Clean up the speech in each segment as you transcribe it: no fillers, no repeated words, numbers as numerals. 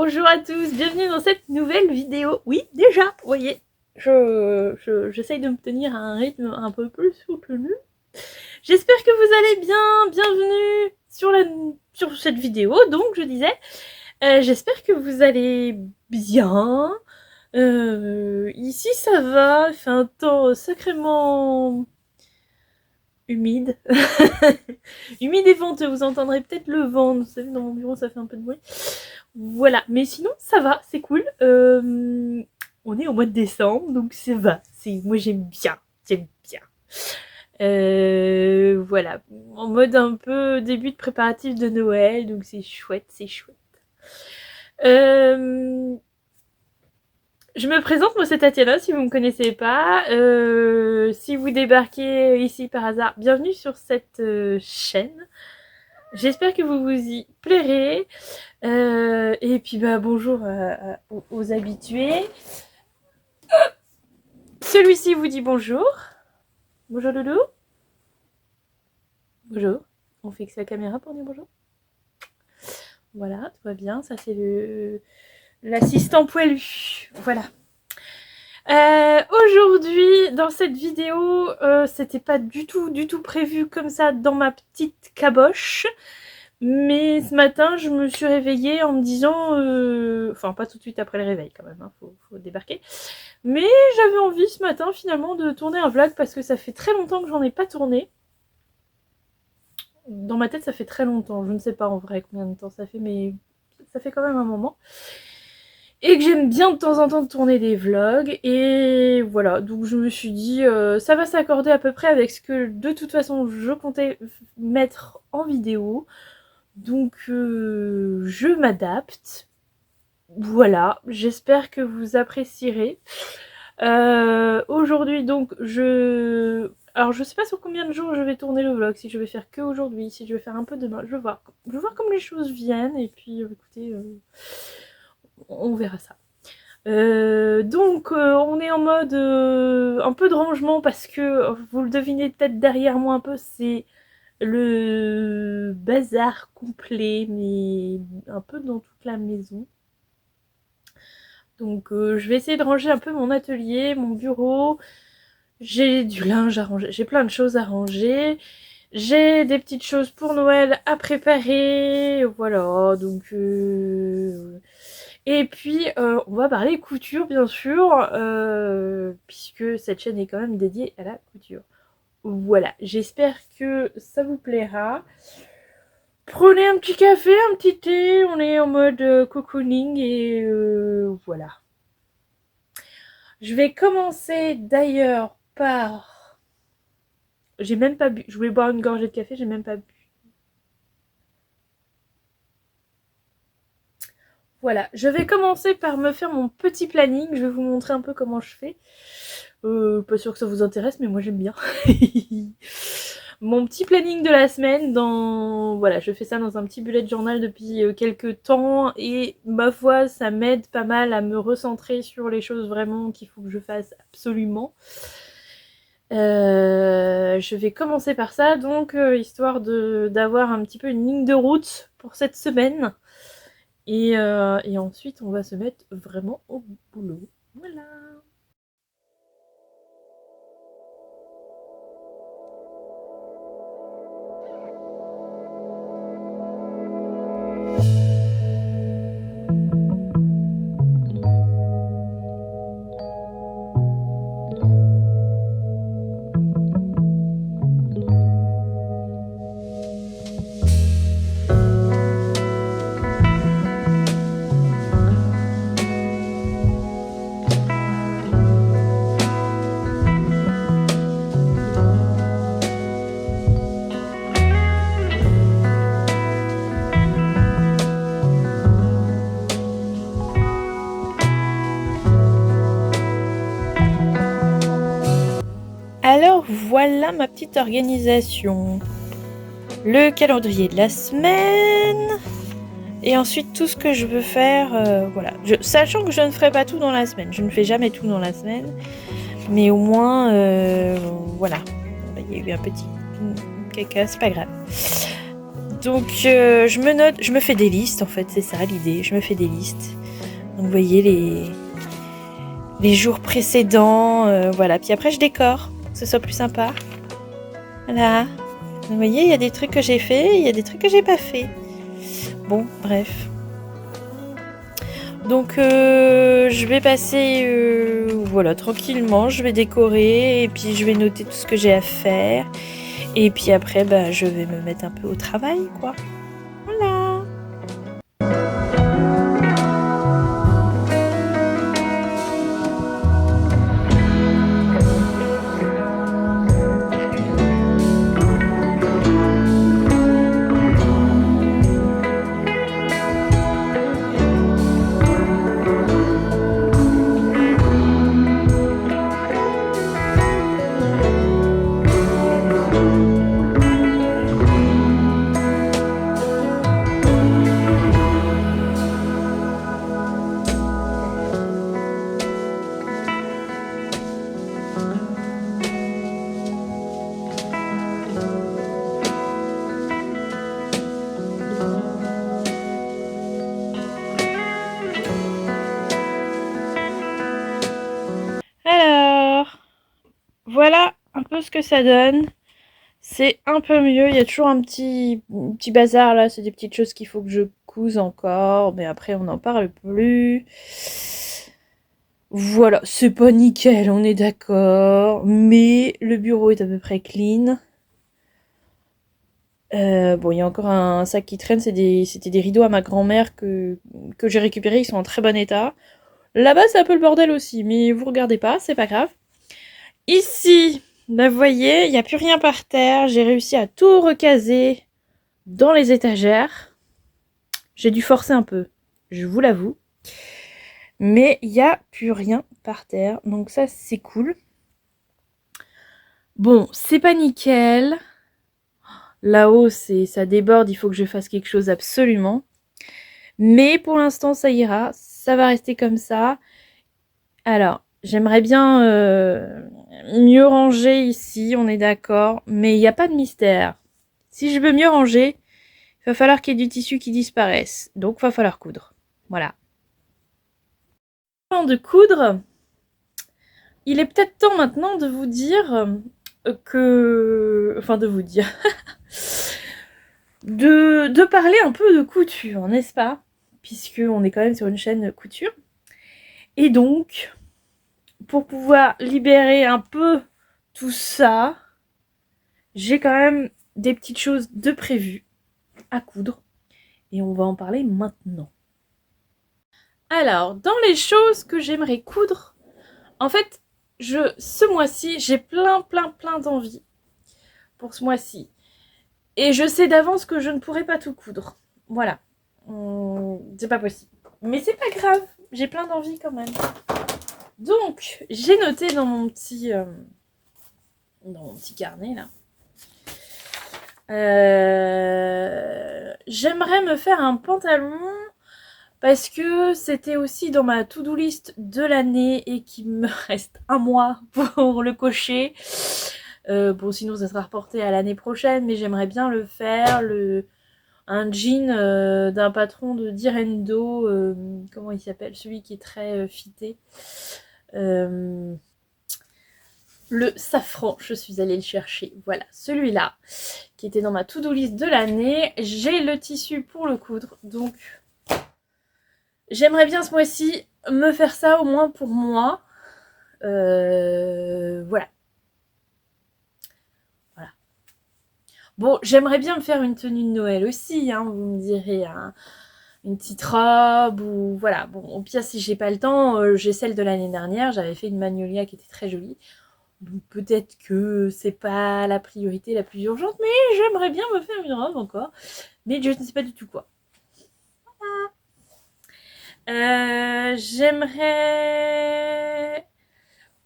Bonjour à tous, bienvenue dans cette nouvelle vidéo. Oui, déjà, vous voyez, j'essaye de me tenir à un rythme un peu plus soutenu. J'espère que vous allez bien, bienvenue sur cette vidéo. Donc, je disais, j'espère que vous allez bien. Ici, ça va, il fait un temps sacrément humide. Humide et venteux, vous entendrez peut-être le vent, vous savez, dans mon bureau, ça fait un peu de bruit. Voilà, mais sinon ça va, c'est cool. On est au mois de décembre, donc ça va. Moi j'aime bien, j'aime bien. Voilà, en mode un peu début de préparatif de Noël, donc c'est chouette, c'est chouette. Je me présente, moi c'est Tatiana, si vous ne me connaissez pas. Si vous débarquez ici par hasard, bienvenue sur cette chaîne. J'espère que vous vous y plairez. Et puis bah bonjour aux habitués. Celui-ci vous dit bonjour. Bonjour Loulou. Bonjour. On fixe la caméra pour dire bonjour. Voilà, tout va bien. Ça c'est l'assistant poilu. Voilà. Aujourd'hui, dans cette vidéo, c'était pas du tout prévu comme ça dans ma petite caboche. Mais ce matin, je me suis réveillée en me disant... Enfin, pas tout de suite après le réveil quand même, hein, faut débarquer. Mais j'avais envie ce matin finalement de tourner un vlog parce que ça fait très longtemps que j'en ai pas tourné. Dans ma tête, ça fait très longtemps. Je ne sais pas en vrai combien de temps ça fait, mais ça fait quand même un moment. Et que j'aime bien de temps en temps tourner des vlogs. Et voilà, donc je me suis dit, ça va s'accorder à peu près avec ce que de toute façon je comptais mettre en vidéo. Donc je m'adapte. Voilà, j'espère que vous apprécierez. Aujourd'hui donc alors je sais pas sur combien de jours je vais tourner le vlog, si je vais faire que aujourd'hui, si je vais faire un peu demain, je vais voir comme les choses viennent et puis écoutez, on verra ça. Donc on est en mode un peu de rangement parce que vous le devinez peut-être derrière moi un peu, c'est le bazar complet mais un peu dans toute la maison. Donc je vais essayer de ranger un peu mon atelier, mon bureau. J'ai du linge à ranger, j'ai plein de choses à ranger. J'ai des petites choses pour Noël à préparer. Voilà, donc... Et puis, on va parler couture, bien sûr, puisque cette chaîne est quand même dédiée à la couture. Voilà, j'espère que ça vous plaira. Prenez un petit café, un petit thé, on est en mode cocooning et voilà. Je vais commencer d'ailleurs par... J'ai même pas bu, je voulais boire une gorgée de café, j'ai même pas bu. Voilà, je vais commencer par me faire mon petit planning, je vais vous montrer un peu comment je fais. Pas sûr que ça vous intéresse, mais moi j'aime bien. Mon petit planning de la semaine, voilà, je fais ça dans un petit bullet journal depuis quelques temps et ma foi, ça m'aide pas mal à me recentrer sur les choses vraiment qu'il faut que je fasse absolument. Je vais commencer par ça, donc histoire d'avoir un petit peu une ligne de route pour cette semaine. Et ensuite, on va se mettre vraiment au boulot. Voilà. Alors voilà ma petite organisation. Le calendrier de la semaine. Et ensuite tout ce que je veux faire, voilà. Sachant que je ne ferai pas tout dans la semaine. Je ne fais jamais tout dans la semaine. Mais au moins, voilà. Il y a eu un petit caca, c'est pas grave. Donc je me fais des listes en fait, c'est ça l'idée, je me fais des listes. Donc vous voyez les jours précédents, voilà. Puis après je décore, que ce soit plus sympa. Voilà. Vous voyez, il y a des trucs que j'ai fait, il y a des trucs que j'ai pas fait. Bon, bref. Donc je vais passer, voilà, tranquillement, je vais décorer et puis je vais noter tout ce que j'ai à faire. Et puis après, bah, je vais me mettre un peu au travail, quoi. Voilà. Alors, voilà un peu ce que ça donne. C'est un peu mieux, il y a toujours un petit bazar là, c'est des petites choses qu'il faut que je couse encore, mais après on n'en parle plus. Voilà, c'est pas nickel, on est d'accord, mais le bureau est à peu près clean. Bon, il y a encore un sac qui traîne, c'était des rideaux à ma grand-mère que j'ai récupérés, ils sont en très bon état. Là-bas, c'est un peu le bordel aussi, mais vous regardez pas, c'est pas grave. Ici, bah, vous voyez, il n'y a plus rien par terre, j'ai réussi à tout recaser dans les étagères. J'ai dû forcer un peu, je vous l'avoue. Mais il n'y a plus rien par terre, donc ça, c'est cool. Bon, c'est pas nickel. Là-haut, ça déborde, il faut que je fasse quelque chose absolument. Mais pour l'instant, ça ira. Ça va rester comme ça. Alors, j'aimerais bien mieux ranger ici, on est d'accord. Mais il n'y a pas de mystère. Si je veux mieux ranger, il va falloir qu'il y ait du tissu qui disparaisse. Donc, il va falloir coudre. Voilà. Avant de coudre, il est peut-être temps maintenant de vous dire que... Enfin, de vous dire... de parler un peu de couture, n'est-ce pas? Puisqu'on est quand même sur une chaîne couture. Et donc, pour pouvoir libérer un peu tout ça, j'ai quand même des petites choses de prévues à coudre. Et on va en parler maintenant. Alors, dans les choses que j'aimerais coudre, en fait, ce mois-ci, j'ai plein d'envie pour ce mois-ci. Et je sais d'avance que je ne pourrai pas tout coudre. Voilà. C'est pas possible. Mais c'est pas grave. J'ai plein d'envie quand même. Donc, j'ai noté dans mon petit carnet là. J'aimerais me faire un pantalon parce que c'était aussi dans ma to-do list de l'année et qu'il me reste un mois pour le cocher. Bon, sinon ça sera reporté à l'année prochaine, mais j'aimerais bien le faire. Un jean d'un patron de Direndo, comment il s'appelle, celui qui est très fité. Le safran, je suis allée le chercher. Voilà, celui-là, qui était dans ma to-do list de l'année. J'ai le tissu pour le coudre, donc j'aimerais bien ce mois-ci me faire ça au moins pour moi. Voilà. Voilà. Bon, j'aimerais bien me faire une tenue de Noël aussi, hein, vous me direz, hein, une petite robe, ou voilà. Bon, au pire, si j'ai pas le temps, j'ai celle de l'année dernière, j'avais fait une magnolia qui était très jolie. Donc peut-être que c'est pas la priorité la plus urgente, mais j'aimerais bien me faire une robe encore. Mais je ne sais pas du tout quoi. Voilà. J'aimerais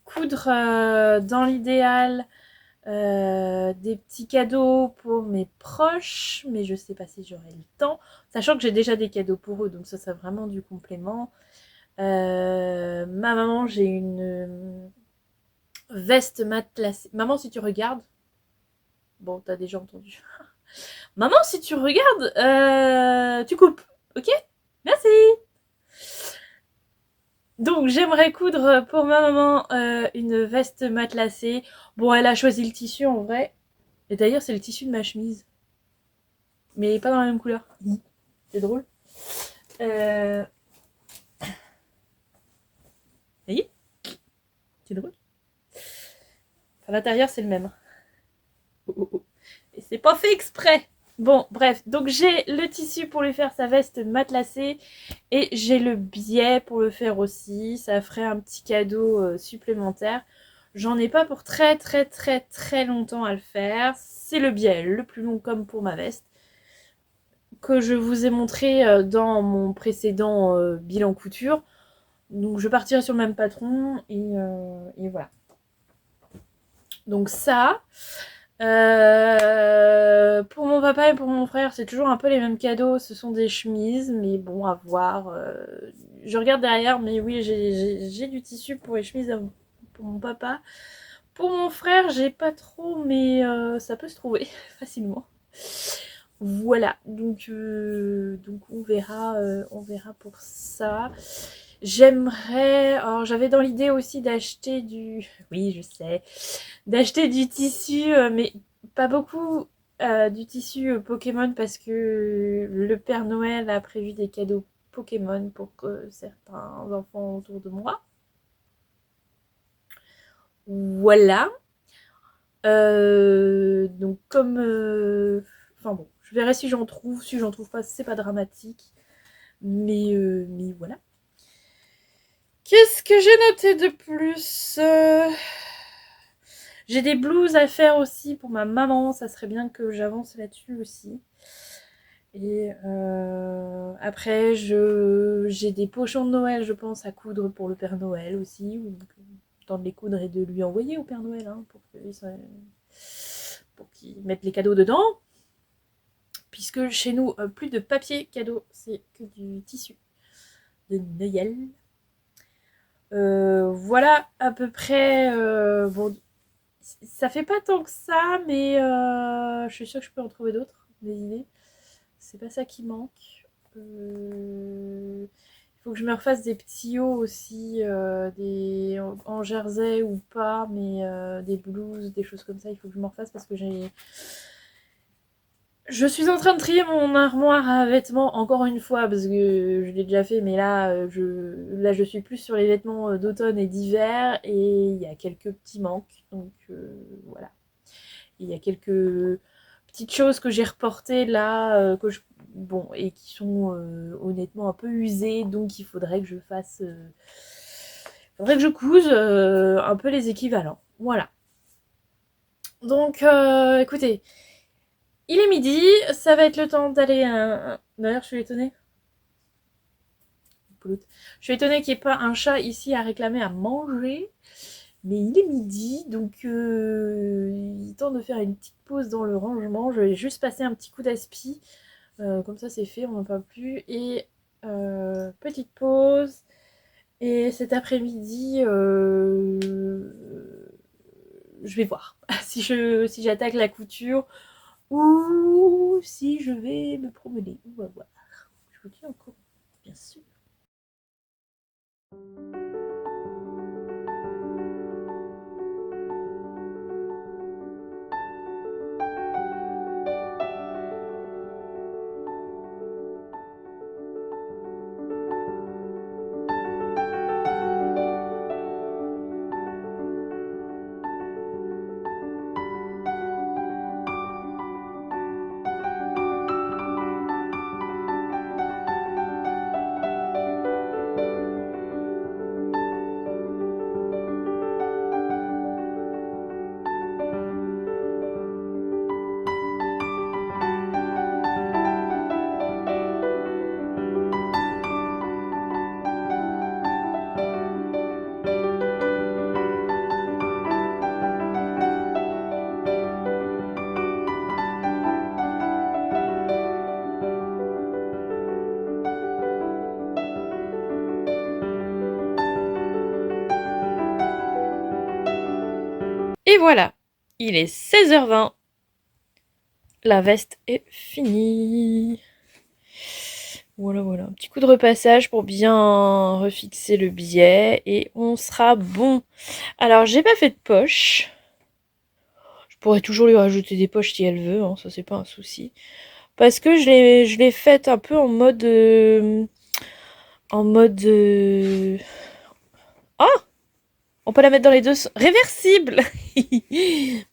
coudre dans l'idéal des petits cadeaux pour mes proches, mais je sais pas si j'aurai le temps. Sachant que j'ai déjà des cadeaux pour eux, donc ça c'est vraiment du complément. Ma maman, j'ai une veste matelassée. Maman, si tu regardes, bon, t'as déjà entendu. Maman, si tu regardes, tu coupes, ok? Merci. Donc, j'aimerais coudre pour ma maman une veste matelassée. Bon, elle a choisi le tissu en vrai. Et d'ailleurs, c'est le tissu de ma chemise. Mais pas dans la même couleur. C'est drôle. Vous voyez? C'est drôle. Enfin, l'intérieur, c'est le même. Oh, oh, oh. Et c'est pas fait exprès. Bon, bref. Donc, j'ai le tissu pour lui faire sa veste matelassée. Et j'ai le biais pour le faire aussi. Ça ferait un petit cadeau supplémentaire. J'en ai pas pour très très très très longtemps à le faire. C'est le biais le plus long comme pour ma veste. Que je vous ai montré dans mon précédent bilan couture. Donc je partirai sur le même patron et voilà. Donc ça, pour mon papa et pour mon frère, c'est toujours un peu les mêmes cadeaux. Ce sont des chemises, mais bon, à voir. Je regarde derrière, mais oui, j'ai du tissu pour les chemises pour mon papa. Pour mon frère, j'ai pas trop, mais ça peut se trouver facilement. Voilà, donc on verra pour ça. J'aimerais, alors j'avais dans l'idée aussi d'acheter oui je sais, d'acheter du tissu, mais pas beaucoup, du tissu Pokémon parce que le Père Noël a prévu des cadeaux Pokémon pour certains enfants autour de moi. Voilà. Donc enfin bon, je verrai si j'en trouve. Si j'en trouve pas, c'est pas dramatique. Mais voilà. Qu'est-ce que j'ai noté de plus J'ai des blouses à faire aussi pour ma maman. Ça serait bien que j'avance là-dessus aussi. Et après, j'ai des pochons de Noël, je pense, à coudre pour le Père Noël aussi. Ou temps de les coudre et de lui envoyer au Père Noël hein, pour qu'il mette les cadeaux dedans. Puisque chez nous, plus de papier cadeau, c'est que du tissu de Noël. Voilà à peu près. Bon, ça fait pas tant que ça, mais je suis sûre que je peux en trouver d'autres, des idées. C'est pas ça qui manque. Il faut que je me refasse des petits hauts aussi, en jersey ou pas, mais des blouses, des choses comme ça. Il faut que je me refasse parce que je suis en train de trier mon armoire à vêtements encore une fois parce que je l'ai déjà fait, mais là je suis plus sur les vêtements d'automne et d'hiver et il y a quelques petits manques, donc voilà. Il y a quelques petites choses que j'ai reportées là, bon, et qui sont honnêtement un peu usées, donc il faudrait que je fasse, faudrait que je couse un peu les équivalents. Voilà. Donc écoutez. Il est midi, ça va être le temps d'aller... D'ailleurs, je suis étonnée. Je suis étonnée qu'il n'y ait pas un chat ici à réclamer à manger. Mais il est midi, donc il est temps de faire une petite pause dans le rangement. Je vais juste passer un petit coup d'aspi. Comme ça, c'est fait, on n'en parle plus. Et petite pause. Et cet après-midi, je vais voir si j'attaque la couture ou si je vais me promener. On va voir. Je vous dis encore, bien sûr. Et voilà, il est 16h20. la veste est finie. Voilà, voilà. Un petit coup de repassage pour bien refixer le biais et on sera bon. Alors, j'ai pas fait de poche. Je pourrais toujours lui rajouter des poches si elle veut, hein, ça c'est pas un souci. Parce que je l'ai faite un peu en mode... Ah, on peut la mettre dans les deux... Réversible.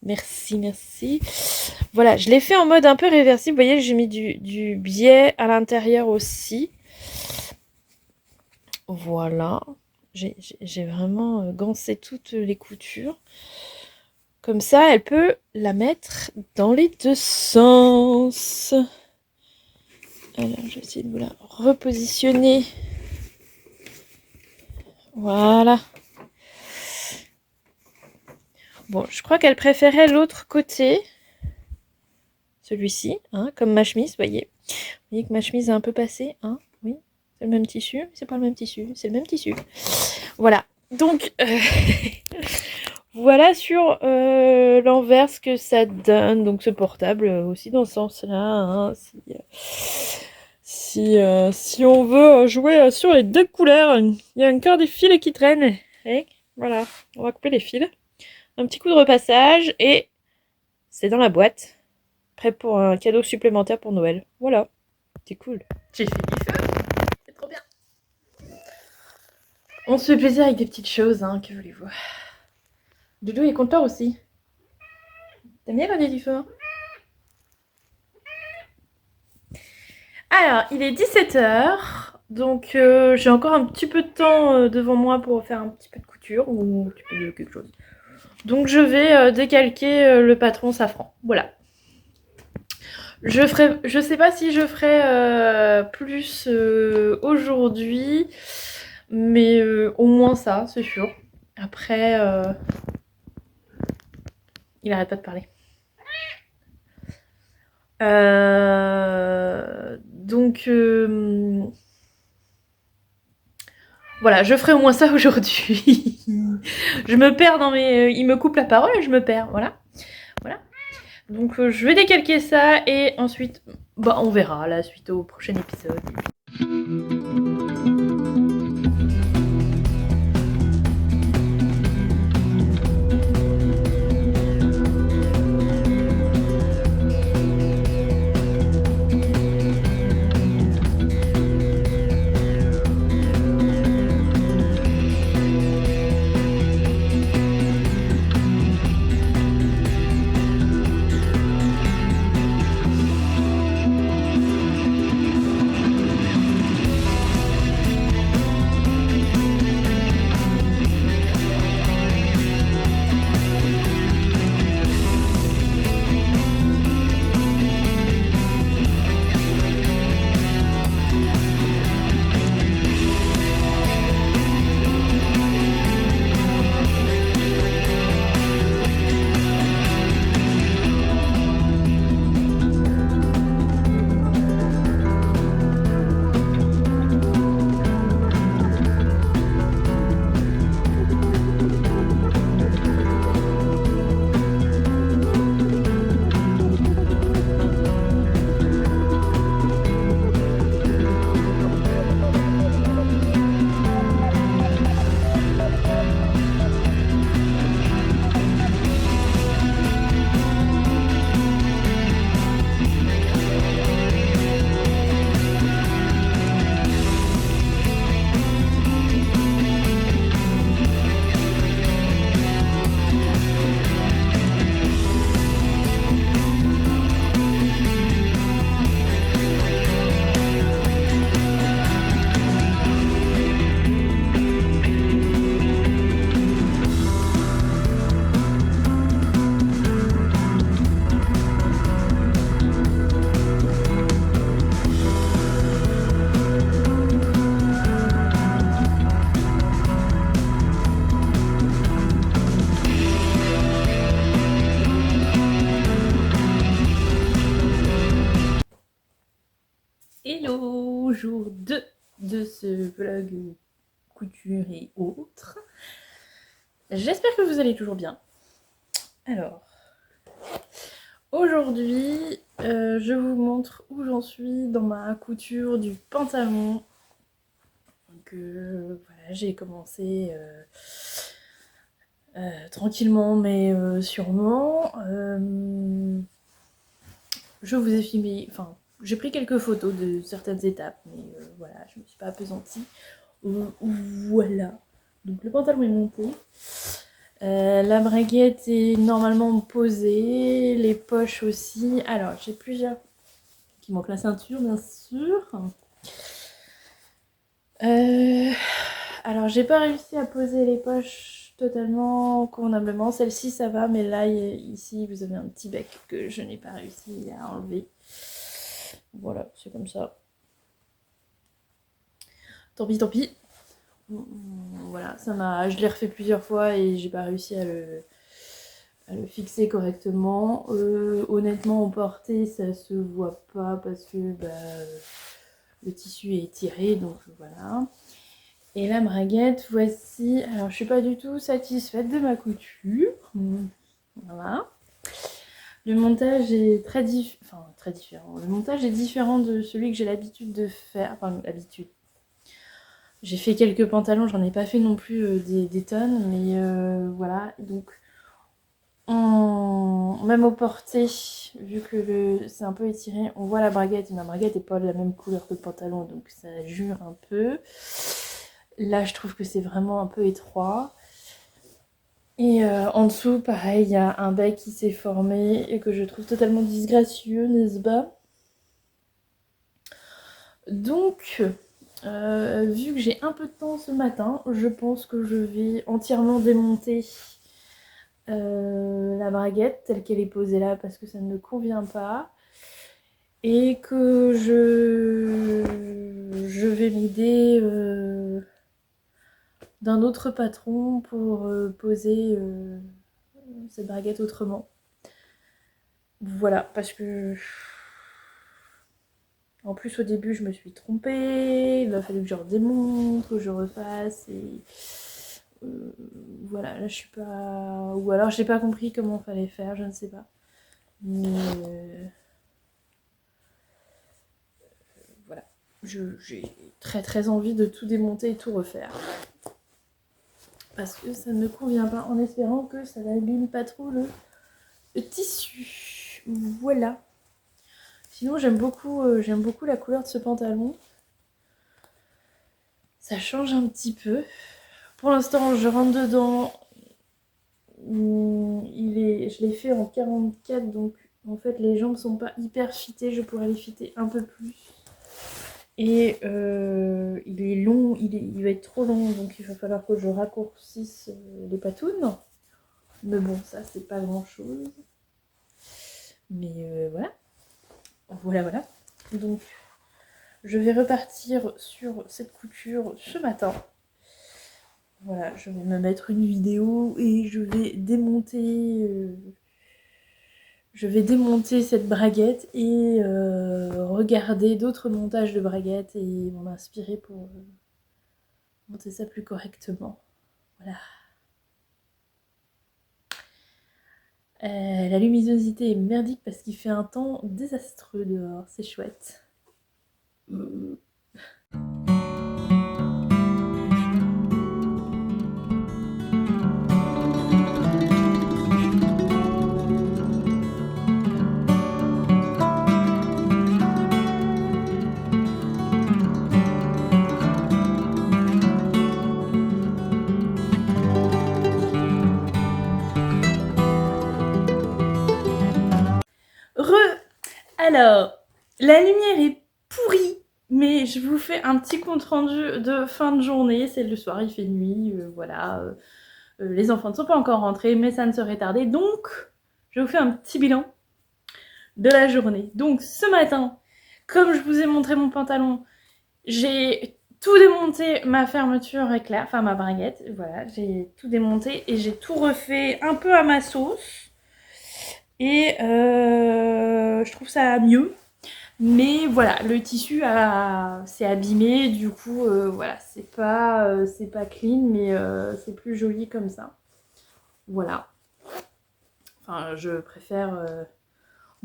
Merci, merci. Voilà, je l'ai fait en mode un peu réversible. Vous voyez, j'ai mis du biais à l'intérieur aussi. Voilà. J'ai vraiment gancé toutes les coutures. Comme ça, elle peut la mettre dans les deux sens. Alors, je vais essayer de vous la repositionner. Voilà. Bon, je crois qu'elle préférait l'autre côté. Celui-ci, hein, comme ma chemise, vous voyez. Vous voyez que ma chemise est un peu passée, hein. Oui, c'est le même tissu, c'est pas le même tissu, c'est le même tissu. Voilà. Donc, voilà sur l'envers ce que ça donne. Donc, ce portable aussi dans ce sens-là. Hein, si on veut jouer sur les deux couleurs, il y a encore des fils qui traînent. Et voilà, on va couper les fils. Un petit coup de repassage et c'est dans la boîte. Prêt pour un cadeau supplémentaire pour Noël. Voilà, c'est cool. J'ai fait du feu, c'est trop bien. On se fait plaisir avec des petites choses, hein, que voulez-vous. Doudou est content aussi. T'aimes bien quand il y a du feu, hein? Alors, il est 17h, donc j'ai encore un petit peu de temps devant moi pour faire un petit peu de couture ou un petit peu de quelque chose. Donc je vais décalquer le patron safran. Voilà. Je sais pas si je ferai plus aujourd'hui, mais au moins ça, c'est sûr. Après, il arrête pas de parler. Donc voilà, je ferai au moins ça aujourd'hui. Je me perds dans mes... il me coupe la parole et je me perds, voilà. Voilà. Donc je vais décalquer ça et ensuite, bah on verra la suite au prochain épisode. Hello, jour 2 de ce vlog couture et autres. J'espère que vous allez toujours bien. Alors, Aujourd'hui, je vous montre où j'en suis dans ma couture du pantalon. Donc voilà, j'ai commencé tranquillement mais sûrement. Je vous ai filmé, enfin j'ai pris quelques photos de certaines étapes, mais voilà, je me suis pas appesantie. Voilà, donc le pantalon est monté. La braguette est normalement posée, les poches aussi. Alors j'ai plusieurs qui manquent, la ceinture bien sûr. Alors j'ai pas réussi à poser les poches totalement convenablement. Celle-ci ça va, mais là ici vous avez un petit bec que je n'ai pas réussi à enlever. Voilà, c'est comme ça. Tant pis, tant pis. Voilà, je l'ai refait plusieurs fois et j'ai pas réussi à le fixer correctement. Honnêtement, au porté, ça se voit pas parce que le tissu est tiré, donc voilà. Et la braguette, voici. Alors, je suis pas du tout satisfaite de ma couture. Voilà. Le montage est très différent. Le montage est différent de celui que j'ai l'habitude de faire. Enfin, l'habitude. J'ai fait quelques pantalons, j'en ai pas fait non plus des tonnes, mais voilà. Donc, même au porté, vu que c'est un peu étiré, on voit la braguette. Et ma braguette n'est pas de la même couleur que le pantalon, donc ça jure un peu. Là, je trouve que c'est vraiment un peu étroit. Et en dessous, pareil, il y a un bec qui s'est formé et que je trouve totalement disgracieux, n'est-ce pas? Donc, vu que j'ai un peu de temps ce matin, je pense que je vais entièrement démonter la braguette telle qu'elle est posée là parce que ça ne me convient pas. Et que je vais m'aider d'un autre patron pour poser cette braguette autrement. Voilà, parce que en plus au début je me suis trompée, il a fallu que je redémonte, que je refasse et voilà, là je suis pas... Ou alors j'ai pas compris comment fallait faire, je ne sais pas. Mais voilà, j'ai très très envie de tout démonter et tout refaire. Parce que ça ne me convient pas, en espérant que ça n'abîme pas trop le tissu. Voilà. Sinon j'aime beaucoup la couleur de ce pantalon. Ça change un petit peu. Pour l'instant je rentre dedans. Je l'ai fait en 44, donc en fait les jambes sont pas hyper fitées, je pourrais les fitter un peu plus. Et il est long, il va être trop long, donc il va falloir que je raccourcisse les patounes. Mais bon, ça c'est pas grand chose. Mais voilà. Voilà. Donc je vais repartir sur cette couture ce matin. Voilà, je vais me mettre une vidéo et je vais démonter cette braguette et regarder d'autres montages de braguettes et m'en inspirer pour monter ça plus correctement. Voilà. La luminosité est merdique parce qu'il fait un temps désastreux dehors, c'est chouette. Alors, la lumière est pourrie, mais je vous fais un petit compte rendu de fin de journée. C'est le soir, il fait nuit, voilà. Les enfants ne sont pas encore rentrés, mais ça ne serait tardé. Donc, je vous fais un petit bilan de la journée. Donc, ce matin, comme je vous ai montré mon pantalon, j'ai tout démonté, ma fermeture éclair, enfin ma braguette. Voilà, j'ai tout démonté et j'ai tout refait un peu à ma sauce. Et je trouve ça mieux. Mais voilà, le tissu s'est abîmé, du coup, voilà, c'est pas clean, mais c'est plus joli comme ça. Voilà. Enfin, je préfère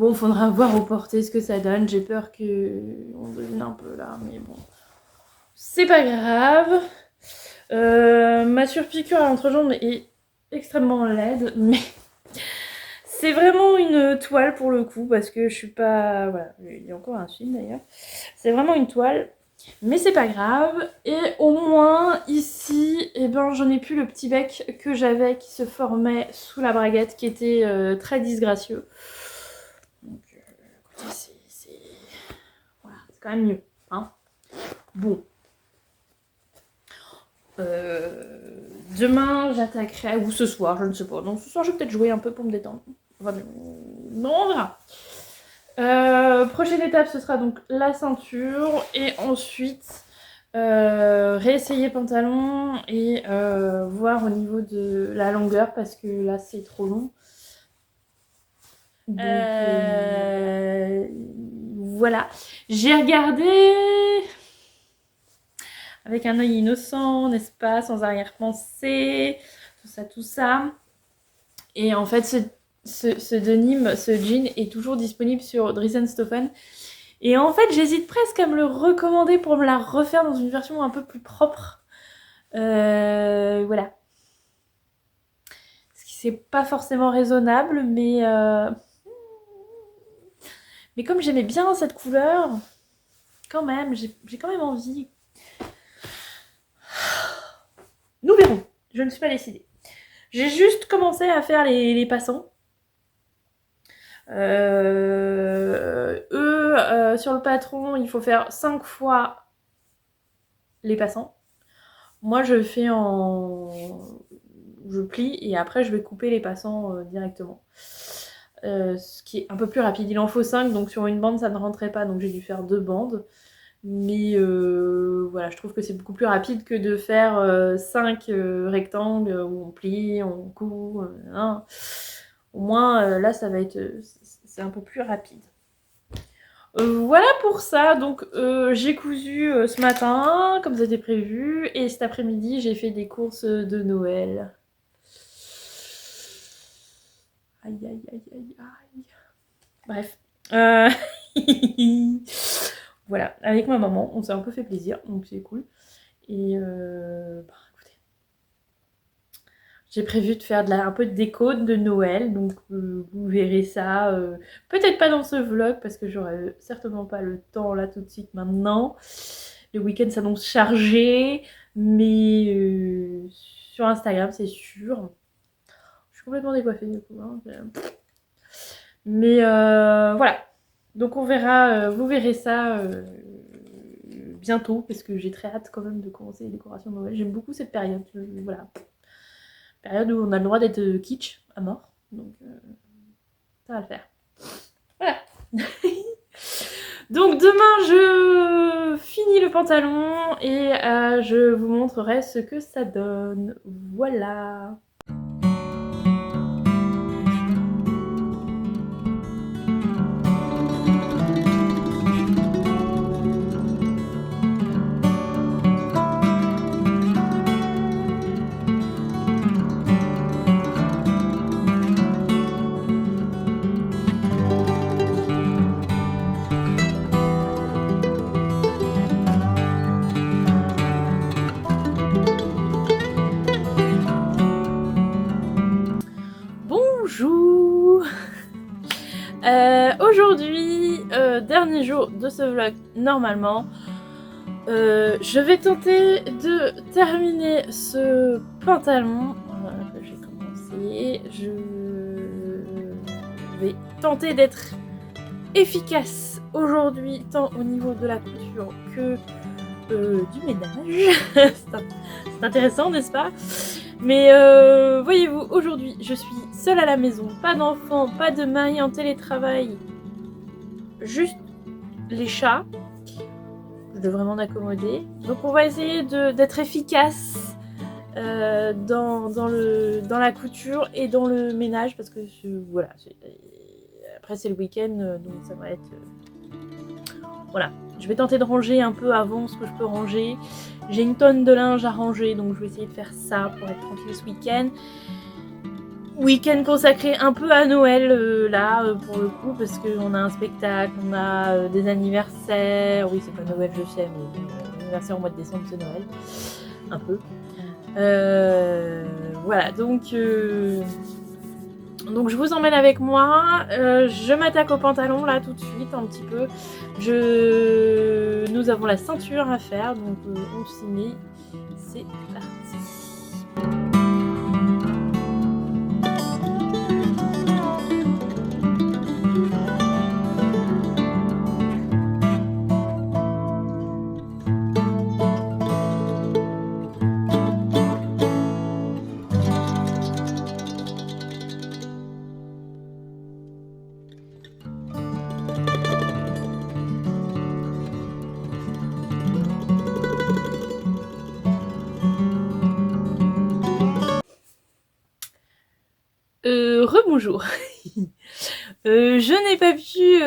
Bon, faudra voir au porté ce que ça donne. J'ai peur qu'on devine un peu là, mais bon. C'est pas grave. Ma surpiqûre à l'entrejambe est extrêmement laide, mais c'est vraiment une toile pour le coup, parce que je suis pas... Voilà, il y a encore un film d'ailleurs. C'est vraiment une toile, mais c'est pas grave. Et au moins, ici, eh ben, j'en ai plus le petit bec que j'avais qui se formait sous la braguette, qui était très disgracieux. Donc, écoutez, voilà, c'est quand même mieux. Hein. Bon. Demain, j'attaquerai, ou ce soir, je ne sais pas. Donc ce soir, je vais peut-être jouer un peu pour me détendre. Enfin, non, on verra. Prochaine étape, ce sera donc la ceinture. Et ensuite, réessayer pantalon et voir au niveau de la longueur, parce que là, c'est trop long. Donc, voilà. J'ai regardé... avec un œil innocent, n'est-ce pas, sans arrière-pensée, tout ça. Et en fait, ce denim, ce jean est toujours disponible sur Dries&Stoffen. Et en fait, j'hésite presque à me le recommander pour me la refaire dans une version un peu plus propre. Voilà. Ce qui c'est pas forcément raisonnable, mais comme j'aimais bien cette couleur, quand même, j'ai quand même envie. Nous verrons. Je ne suis pas décidée. J'ai juste commencé à faire les passants. Sur le patron, il faut faire 5 fois les passants. Moi, je fais je plie et après, je vais couper les passants directement. Ce qui est un peu plus rapide. Il en faut 5, donc sur une bande, ça ne rentrait pas, donc j'ai dû faire 2 bandes. Mais voilà, je trouve que c'est beaucoup plus rapide que de faire 5 rectangles où on plie, on coud. Au moins, là, ça va être... c'est un peu plus rapide. Voilà pour ça. Donc, j'ai cousu ce matin, comme c'était prévu. Et cet après-midi, j'ai fait des courses de Noël. Aïe, aïe, aïe, aïe, aïe. Bref. Voilà, avec ma maman, on s'est un peu fait plaisir, donc c'est cool. Et écoutez, j'ai prévu de faire un peu de déco de Noël, donc vous verrez ça. Peut-être pas dans ce vlog, parce que j'aurai certainement pas le temps là tout de suite maintenant. Le week-end s'annonce chargé, mais sur Instagram, c'est sûr. Je suis complètement décoiffée du coup. Hein. Mais voilà. Donc on verra, vous verrez ça bientôt, parce que j'ai très hâte quand même de commencer les décorations de Noël. J'aime beaucoup cette période, voilà. Période où on a le droit d'être kitsch à mort, donc ça va le faire. Voilà. Donc demain, je finis le pantalon et je vous montrerai ce que ça donne. Voilà. Bonjour. Aujourd'hui, dernier jour de ce vlog normalement. Je vais tenter de terminer ce pantalon que j'ai commencé. Je vais tenter d'être efficace aujourd'hui, tant au niveau de la couture que du ménage. C'est intéressant, n'est-ce pas? Mais voyez-vous, aujourd'hui, je suis seule à la maison, pas d'enfants, pas de mari en télétravail, juste les chats. Je devrais m'en accommoder. Donc on va essayer d'être efficace dans la couture et dans le ménage, parce que voilà. Après c'est le week-end, donc ça va être... voilà. Je vais tenter de ranger un peu avant ce que je peux ranger. J'ai une tonne de linge à ranger, donc je vais essayer de faire ça pour être tranquille ce week-end. week-end consacré un peu à Noël là pour le coup parce qu'on a un spectacle, on a des anniversaires. Oui, c'est pas Noël, je sais, mais l'anniversaire au mois de décembre, c'est Noël. Un peu. Voilà, donc je vous emmène avec moi. Je m'attaque au pantalon là tout de suite un petit peu. Nous avons la ceinture à faire, donc on s'y met. C'est parti. Rebonjour. Je n'ai pas pu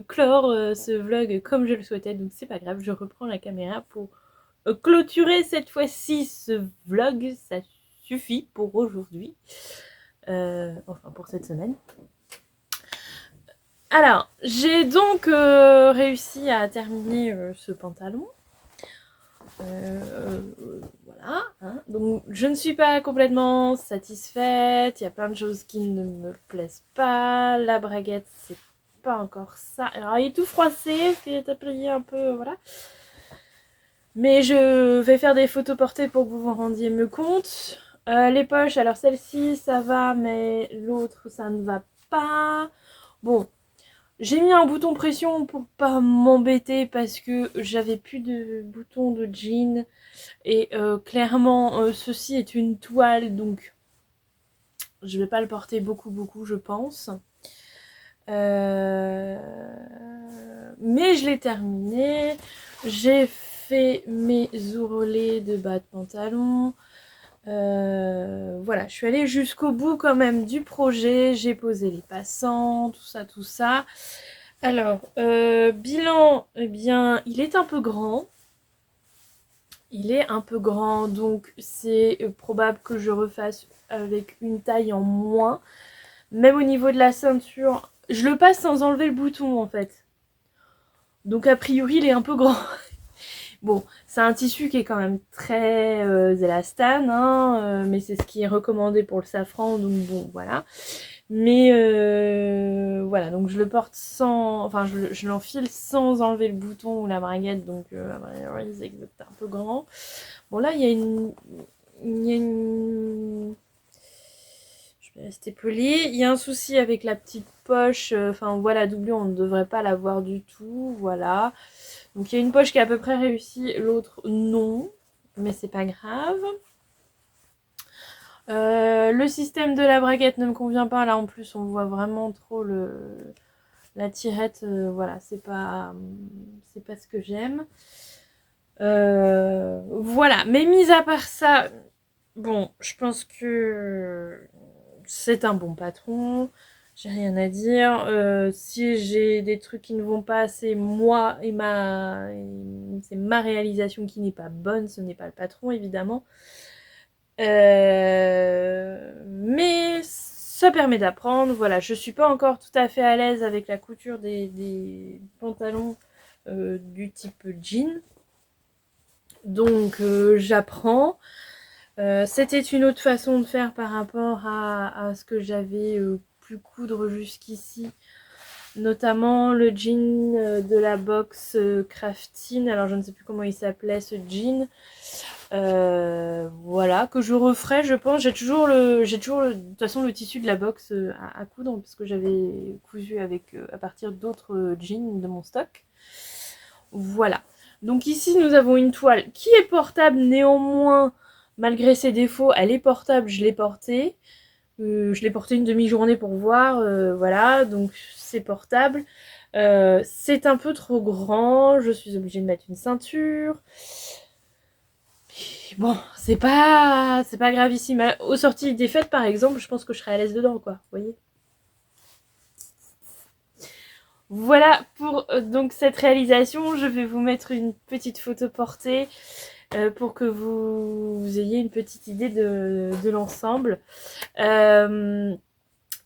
clore ce vlog comme je le souhaitais, donc c'est pas grave, je reprends la caméra pour clôturer cette fois-ci ce vlog. Ça suffit pour aujourd'hui, enfin pour cette semaine. Alors, j'ai donc réussi à terminer ce pantalon. Voilà, hein. Donc je ne suis pas complètement satisfaite, il y a plein de choses qui ne me plaisent pas, la braguette c'est pas encore ça, alors il est tout froissé, il est appuyé un peu, voilà, mais je vais faire des photos portées pour que vous vous rendiez me compte. Les poches, alors celle-ci ça va, mais l'autre ça ne va pas. Bon, j'ai mis un bouton pression pour pas m'embêter parce que j'avais plus de bouton de jean. Et clairement, ceci est une toile, donc je vais pas le porter beaucoup, je pense. Mais je l'ai terminé. J'ai fait mes ourlets de bas de pantalon. Voilà, je suis allée jusqu'au bout quand même du projet. J'ai posé les passants, tout ça. Alors, bilan, eh bien, il est un peu grand. Il est un peu grand, donc c'est probable que je refasse avec une taille en moins. Même au niveau de la ceinture, je le passe sans enlever le bouton en fait. Donc a priori, il est un peu grand. Bon, c'est un tissu qui est quand même très élastane, hein, mais c'est ce qui est recommandé pour le safran, donc bon, voilà. Mais voilà, donc je le porte sans... Enfin, je l'enfile sans enlever le bouton ou la braguette, donc a priori, c'est un peu grand. Bon, là, il y a une... Je vais rester polie. Il y a un souci avec la petite poche. Enfin, voilà, doublure, on ne devrait pas l'avoir du tout. Voilà. Donc, il y a une poche qui est à peu près réussie, l'autre non. Mais c'est pas grave. Le système de la braguette ne me convient pas. Là, en plus, on voit vraiment trop la tirette. Voilà, c'est pas ce que j'aime. Voilà, mais mis à part ça, bon, je pense que c'est un bon patron, j'ai rien à dire. Si j'ai des trucs qui ne vont pas, c'est moi et c'est ma réalisation qui n'est pas bonne, ce n'est pas le patron évidemment. Mais ça permet d'apprendre. Voilà, je suis pas encore tout à fait à l'aise avec la couture des pantalons du type jean. Donc j'apprends. C'était une autre façon de faire par rapport à ce que j'avais pu coudre jusqu'ici. Notamment le jean de la box Craftin. Alors je ne sais plus comment il s'appelait ce jean. Voilà, que je referai je pense. J'ai toujours de toute façon le tissu de la box à coudre parce que j'avais cousu avec à partir d'autres jeans de mon stock. Voilà. Donc ici nous avons une toile qui est portable néanmoins, malgré ses défauts, elle est portable, je l'ai portée. Je l'ai portée une demi-journée pour voir, voilà, donc c'est portable. C'est un peu trop grand, je suis obligée de mettre une ceinture. Bon, c'est pas gravissime. Aux sorties des fêtes par exemple, je pense que je serais à l'aise dedans, quoi, vous voyez. Voilà pour donc cette réalisation. Je vais vous mettre une petite photo portée. pour que vous ayez une petite idée de l'ensemble.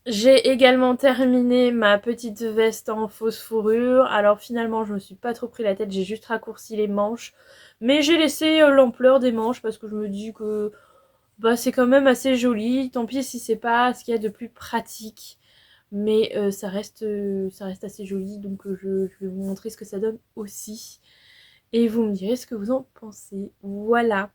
J'ai également terminé ma petite veste en fausse fourrure. Alors finalement, je me suis pas trop pris la tête, j'ai juste raccourci les manches. Mais j'ai laissé l'ampleur des manches parce que je me dis que bah, c'est quand même assez joli. Tant pis si c'est pas ce qu'il y a de plus pratique. Mais ça reste assez joli. Donc je vais vous montrer ce que ça donne aussi. Et vous me direz ce que vous en pensez. Voilà.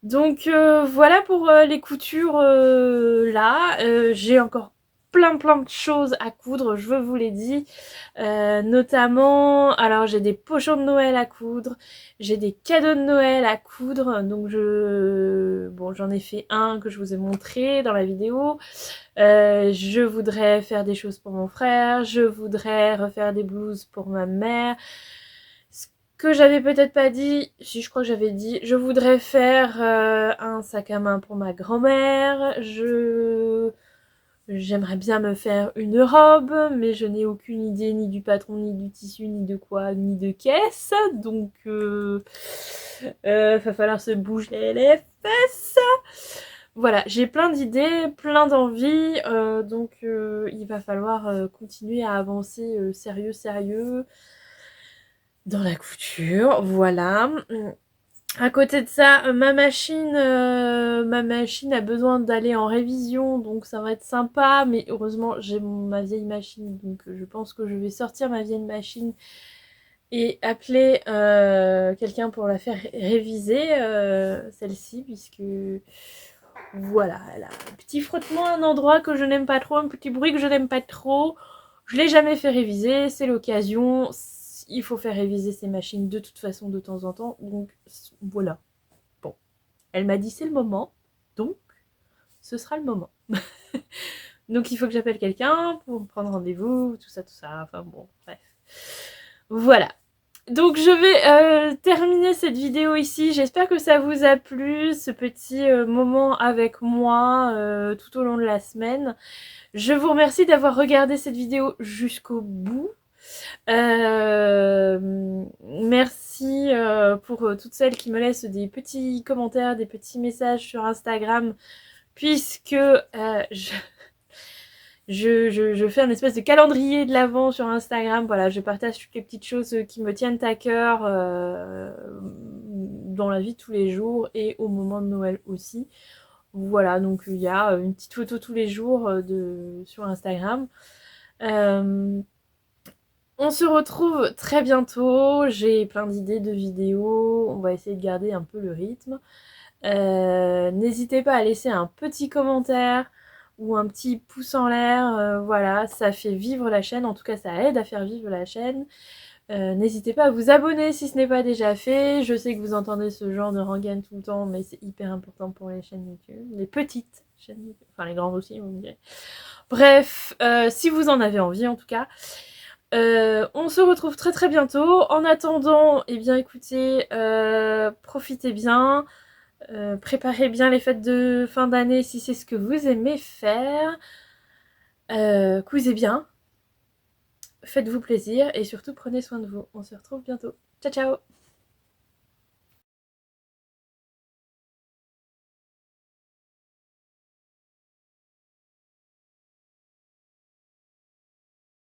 Donc voilà pour les coutures là. J'ai encore plein de choses à coudre, je vous l'ai dit. Notamment, alors j'ai des pochons de Noël à coudre, j'ai des cadeaux de Noël à coudre. Donc j'en ai fait un que je vous ai montré dans la vidéo. Je voudrais faire des choses pour mon frère, je voudrais refaire des blouses pour ma mère. Que j'avais peut-être pas dit, si je crois que j'avais dit, je voudrais faire un sac à main pour ma grand-mère, j'aimerais bien me faire une robe, mais je n'ai aucune idée ni du patron, ni du tissu, ni de quoi, ni de caisse, donc va falloir se bouger les fesses. Voilà, j'ai plein d'idées, plein d'envies, donc il va falloir continuer à avancer sérieux dans la couture, voilà. À côté de ça, ma machine a besoin d'aller en révision, donc ça va être sympa, mais heureusement j'ai ma vieille machine, donc je pense que je vais sortir ma vieille machine et appeler quelqu'un pour la faire réviser, celle-ci, puisque voilà, elle a un petit frottement à un endroit que je n'aime pas trop, un petit bruit que je n'aime pas trop. Je l'ai jamais fait réviser, c'est l'occasion. Il faut faire réviser ces machines de toute façon de temps en temps, donc voilà. Bon, elle m'a dit c'est le moment, donc ce sera le moment. Donc il faut que j'appelle quelqu'un pour prendre rendez-vous, tout ça, enfin bon, bref. Voilà. Donc je vais terminer cette vidéo ici, j'espère que ça vous a plu, ce petit moment avec moi tout au long de la semaine. Je vous remercie d'avoir regardé cette vidéo jusqu'au bout. Merci pour toutes celles qui me laissent des petits commentaires, des petits messages sur Instagram, puisque je fais un espèce de calendrier de l'Avent sur Instagram. Voilà, je partage toutes les petites choses qui me tiennent à cœur dans la vie de tous les jours et au moment de Noël aussi. Voilà, donc il y a une petite photo tous les jours sur Instagram. On se retrouve très bientôt, j'ai plein d'idées de vidéos, on va essayer de garder un peu le rythme. N'hésitez pas à laisser un petit commentaire ou un petit pouce en l'air, voilà, ça fait vivre la chaîne, en tout cas ça aide à faire vivre la chaîne. N'hésitez pas à vous abonner si ce n'est pas déjà fait, je sais que vous entendez ce genre de rengaine tout le temps, mais c'est hyper important pour les chaînes YouTube, les petites chaînes YouTube, enfin les grandes aussi vous me direz. Bref, si vous en avez envie en tout cas. On se retrouve très bientôt. En attendant, eh bien écoutez, profitez bien, préparez bien les fêtes de fin d'année si c'est ce que vous aimez faire. Cuisez bien, faites-vous plaisir et surtout prenez soin de vous. On se retrouve bientôt. Ciao ciao!